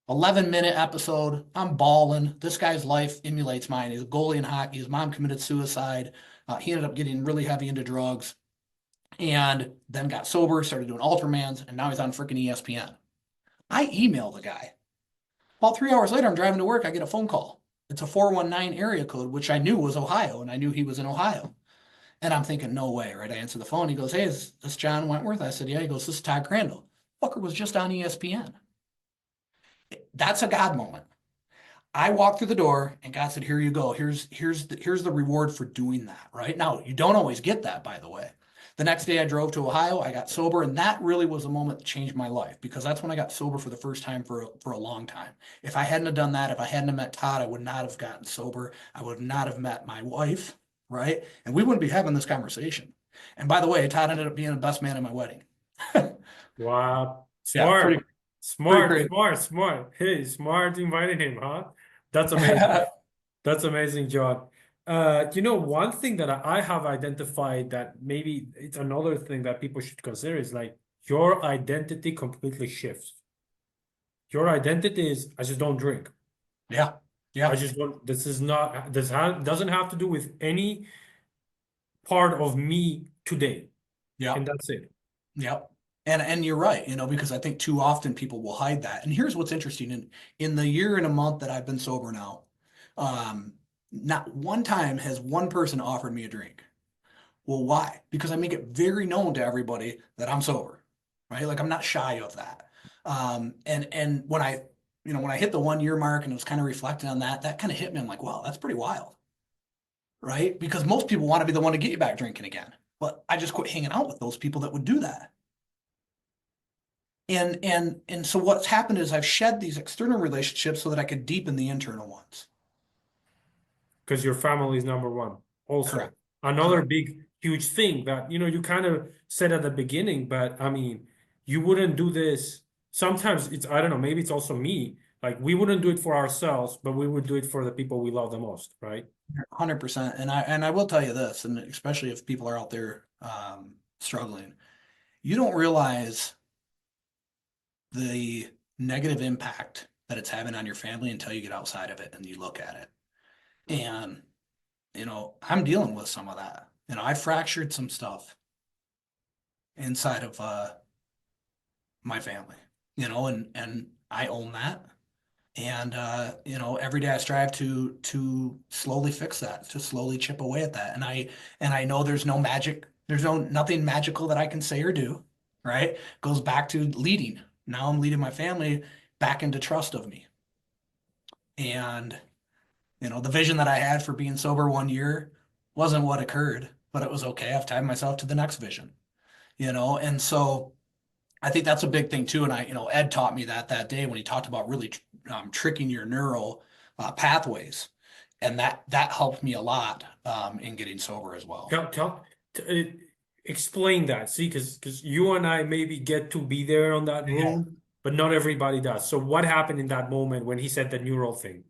11-minute episode. I'm balling. This guy's life emulates mine. He's a goalie in hockey. His mom committed suicide. He ended up getting really heavy into drugs and then got sober, started doing Ultramans, and now he's on freaking ESPN. I email the guy. About 3 hours later, I'm driving to work. I get a phone call. It's a 419 area code, which I knew was Ohio, and I knew he was in Ohio. And I'm thinking, no way, right? I answer the phone. He goes, hey, is this John Wentworth? I said, yeah. He goes, this is Todd Crandall. Fucker was just on ESPN. That's a God moment. I walked through the door and God said, here you go. Here's the reward for doing that, right? Now, you don't always get that, by the way. The next day I drove to Ohio, I got sober, and that really was a moment that changed my life because that's when I got sober for the first time for a long time. If I hadn't have done that, if I hadn't have met Todd, I would not have gotten sober. I would not have met my wife, right? And we wouldn't be having this conversation. And by the way, Todd ended up being the best man at my wedding. Wow. Yeah, Smart. pretty Smart, crazy. smart, smart. Hey, smart invited him, huh? That's amazing. That's amazing, John. One thing that I have identified that maybe it's another thing that people should consider is like your identity completely shifts. Your identity is I just don't drink. Yeah, I yeah, just don't. Doesn't have to do with any part of me today, yeah. and that's it. Yep. And you're right, because I think too often people will hide that. And here's what's interesting. In the year and a month that I've been sober now, um, not one time has one person offered me a drink. Well, why? Because I make it very known to everybody that I'm sober, right? Like I'm not shy of that. And when I when I hit the 1 year mark and it was kind of reflecting on that, that kind of hit me. I'm like, wow, that's pretty wild, right? Because most people want to be the one to get you back drinking again. But I just quit hanging out with those people that would do that. And so what's happened is I've shed these external relationships so that I could deepen the internal ones. Because your family is number one. Also, Correct. another Correct. big, huge thing that, you kind of said at the beginning, but I mean, you wouldn't do this. Sometimes it's, I don't know, maybe it's also me. Like we wouldn't do it for ourselves, but we would do it for the people we love the most, right? 100%. And I will tell you this, and especially if people are out there struggling, you don't realize the negative impact that it's having on your family until you get outside of it and you look at it. And, I'm dealing with some of that. I fractured some stuff inside of my family, and I own that. And every day I strive to slowly fix that, to slowly chip away at that. And I know there's no magic, there's nothing magical that I can say or do, right? It goes back to leading. Now I'm leading my family back into trust of me. And the vision that I had for being sober 1 year wasn't what occurred, but it was okay. I've tied myself to the next vision, and so I think that's a big thing too. And Ed taught me that day when he talked about really tricking your neural pathways, and that helped me a lot in getting sober as well. Tell, explain that. See, because you and I maybe get to be there on that Yeah. room, but not everybody does. So what happened in that moment when he said the neural thing?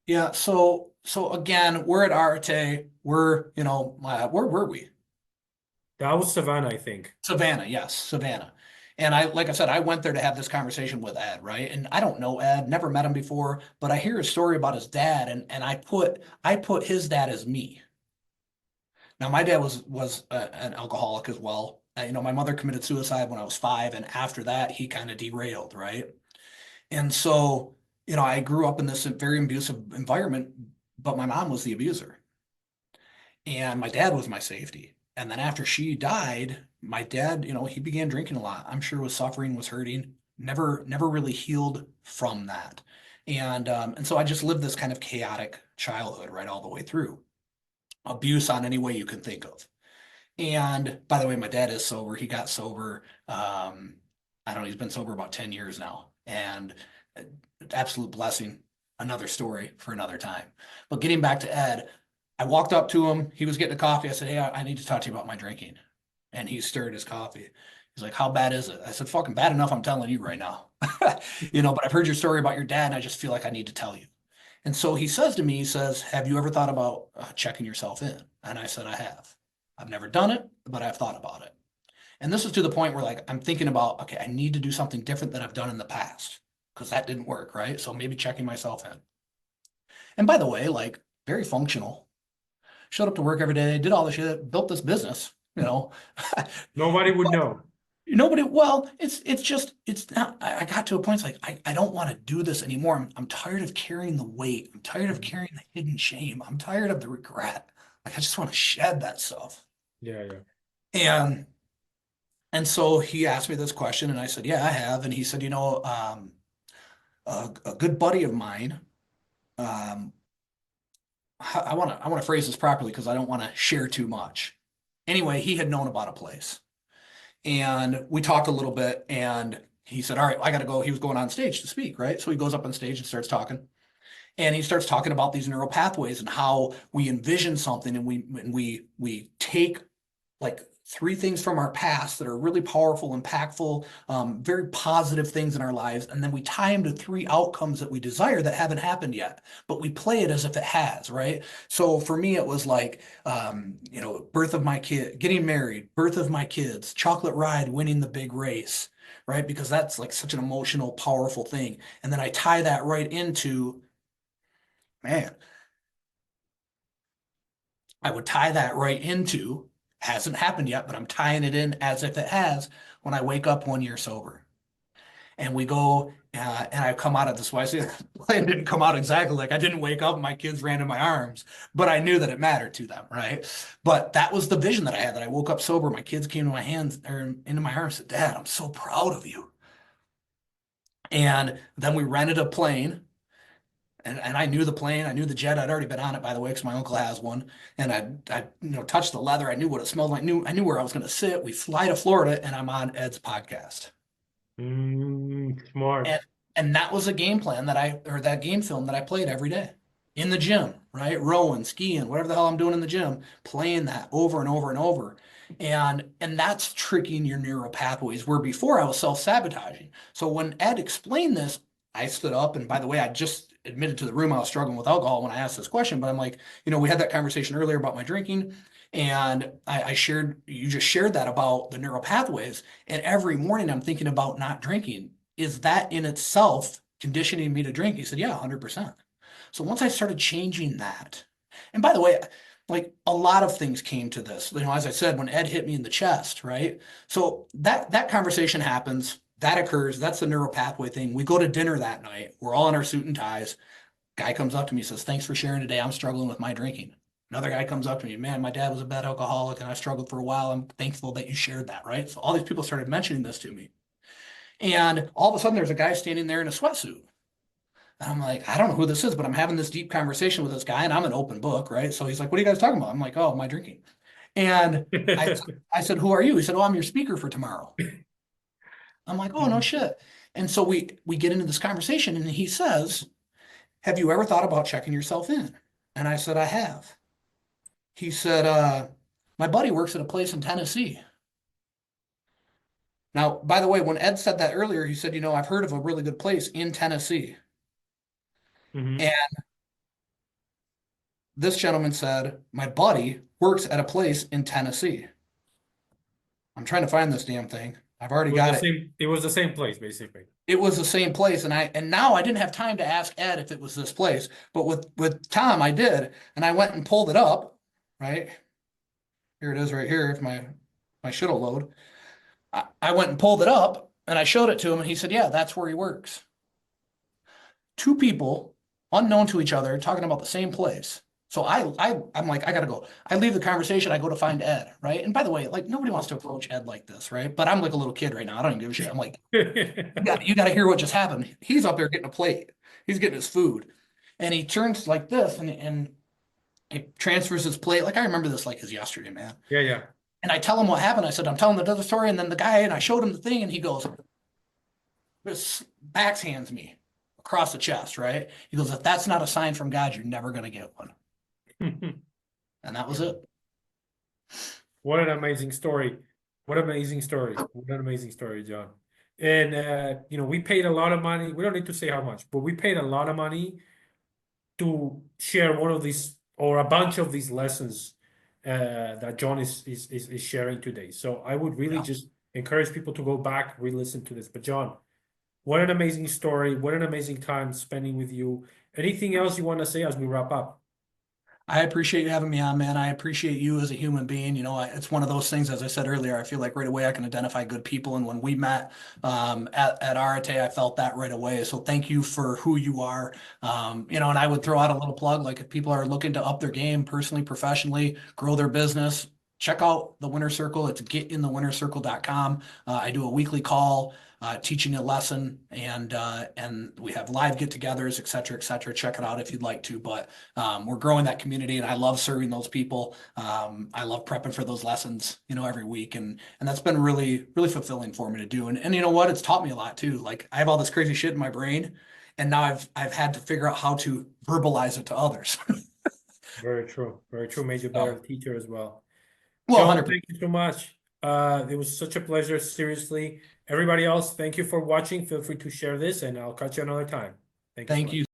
Yeah. So again, we're at Arte. Where were we? That was Savannah, I think. Savannah. Yes, Savannah. And like I said, I went there to have this conversation with Ed, right? And I don't know Ed, never met him before, but I hear a story about his dad, and I put his dad as me. Now, my dad was an alcoholic as well. My mother committed suicide when I was 5, and after that, he kind of derailed, right? And so, I grew up in this very abusive environment, but my mom was the abuser, and my dad was my safety. And then after she died, my dad, he began drinking a lot. I'm sure was suffering, was hurting, never really healed from that. And so I just lived this kind of chaotic childhood right all the way through. Abuse on any way you can think of. And by the way, my dad is sober. He got sober. I don't know, he's been sober about 10 years now. And absolute blessing. Another story for another time. But getting back to Ed, I walked up to him. He was getting a coffee. I said, hey, I need to talk to you about my drinking. And he stirred his coffee. He's like, how bad is it? I said, fucking bad enough. I'm telling you right now. But I've heard your story about your dad, and I just feel like I need to tell you. And so he says to me, he says, have you ever thought about checking yourself in? And I said, I have. I've never done it, but I've thought about it. And this is to the point where like I'm thinking about, okay, I need to do something different than I've done in the past because that didn't work, right? So maybe checking myself in. And by the way, like very functional. Showed up to work every day, did all the shit, built this business, Nobody would know. Nobody, well, it's just it's not. I got to a point. It's like I don't want to do this anymore. I'm tired of carrying the weight. I'm tired of carrying the hidden shame. I'm tired of the regret. Like I just want to shed that stuff. Yeah, yeah. And and so he asked me this question, and I said, yeah, I have. And he said, a good buddy of mine. Um, I want to phrase this properly because I don't want to share too much. Anyway, he had known about a place. And we talked a little bit, and he said, all right, I got to go. He was going on stage to speak, right? So he goes up on stage and starts talking. And he starts talking about these neural pathways and how we envision something, and we take like 3 things from our past that are really powerful, impactful, very positive things in our lives, and then we tie them to 3 outcomes that we desire that haven't happened yet, but we play it as if it has, right? So for me, it was like, birth of my kid, getting married, birth of my kids, chocolate ride, winning the big race, right? Because that's like such an emotional, powerful thing. And then I tie that right into, man, I would tie that right into, hasn't happened yet, but I'm tying it in as if it has when I wake up 1 year sober. And we go, and I come out of this way. See, the plan didn't come out exactly like I didn't wake up and my kids ran in my arms, but I knew that it mattered to them, right? But that was the vision that I had, that I woke up sober. My kids came to my hands or into my arms and said, Dad, I'm so proud of you. And then we rented a plane. And I knew the plane, I knew the jet. I'd already been on it, by the way, because my uncle has one. And I touched the leather. I knew what it smelled like. I knew where I was going to sit. We fly to Florida, and I'm on Ed's podcast. And Smart. and that was a game plan or that game film that I played every day in the gym, right? Rowing, skiing, whatever the hell I'm doing in the gym, playing that over and over and over. And that's tricking your neural pathways where before I was self-sabotaging. So when Ed explained this, I stood up, and by the way, I just admitted to the room I was struggling with alcohol when I asked this question, but I'm like, we had that conversation earlier about my drinking. And I shared, you just shared that about the neural pathways. And every morning I'm thinking about not drinking. Is that in itself conditioning me to drink? He said, yeah, 100%. So once I started changing that, and by the way, like a lot of things came to this, as I said, when Ed hit me in the chest, right? So that conversation happens, that occurs, that's the neural pathway thing. We go to dinner that night, we're all in our suit and ties. Guy comes up to me, says, thanks for sharing today. I'm struggling with my drinking. Another guy comes up to me, man, my dad was a bad alcoholic and I struggled for a while. I'm thankful that you shared that, right? So all these people started mentioning this to me. And all of a sudden, there's a guy standing there in a sweatsuit. And I'm like, I don't know who this is, but I'm having this deep conversation with this guy, and I'm an open book, right? So he's like, what are you guys talking about? I'm like, oh, my drinking. And I, I said, who are you? He said, oh, I'm your speaker for tomorrow. I'm like, oh, no shit. And so we get into this conversation, and he says, have you ever thought about checking yourself in? And I said, I have. He said, my buddy works at a place in Tennessee. Now, by the way, when Ed said that earlier, he said, I've heard of a really good place in Tennessee. And Mhm. this gentleman said, my buddy works at a place in Tennessee. I'm trying to find this damn thing. I've already It was the got it. same, it was the same place, basically. It was the same place, and now I didn't have time to ask Ed if it was this place, but with Tom I did, and I went and pulled it up. Right here it is, right here. If my shit'll load, I went and pulled it up, and I showed it to him, and he said, "Yeah, that's where he works." Two people unknown to each other talking about the same place. So I'm like, I gotta go. I leave the conversation. I go to find Ed, right? And by the way, like nobody wants to approach Ed like this, right? But I'm like a little kid right now. I don't even give a shit. I'm like, you got to hear what just happened. He's up there getting a plate. He's getting his food, and he turns like this, and he transfers his plate. Like I remember this like as yesterday, man. Yeah, yeah. And I tell him what happened. I said, I'm telling the other story, and then the guy, and I showed him the thing, and he goes, this backhands me across the chest, right? He goes, if that's not a sign from God, you're never gonna get one. And that was it. What an amazing story. What an amazing story. What an amazing story, John. And we paid a lot of money. We don't need to say how much, but we paid a lot of money to share one of these or a bunch of these lessons that John is sharing today. So I would really Yeah. just encourage people to go back, re-listen to this. But John, what an amazing story. What an amazing time spending with you. Anything else you want to say as we wrap up? I appreciate you having me on, man. I appreciate you as a human being. It's one of those things, as I said earlier, I feel like right away I can identify good people. And when we met at Arate, I felt that right away. So thank you for who you are. And I would throw out a little plug, like if people are looking to up their game personally, professionally, grow their business, check out the Winner Circle. It's getinthewinnercircle.com. I do a weekly call. Teaching a lesson, and we have live get-togethers, et cetera, et cetera. Check it out if you'd like to. But we're growing that community, and I love serving those people. I love prepping for those lessons, every week, and that's been really, really fulfilling for me to do. And you know what? It's taught me a lot too. Like I have all this crazy shit in my brain, and now I've had to figure out how to verbalize it to others. Very true. Very true. Made you a better So, teacher as well. well, John, 100%. thank you so much. It was such a pleasure, seriously. Everybody else, thank you for watching. Feel free to share this, and I'll catch you another time. Thank you so Thank much. you.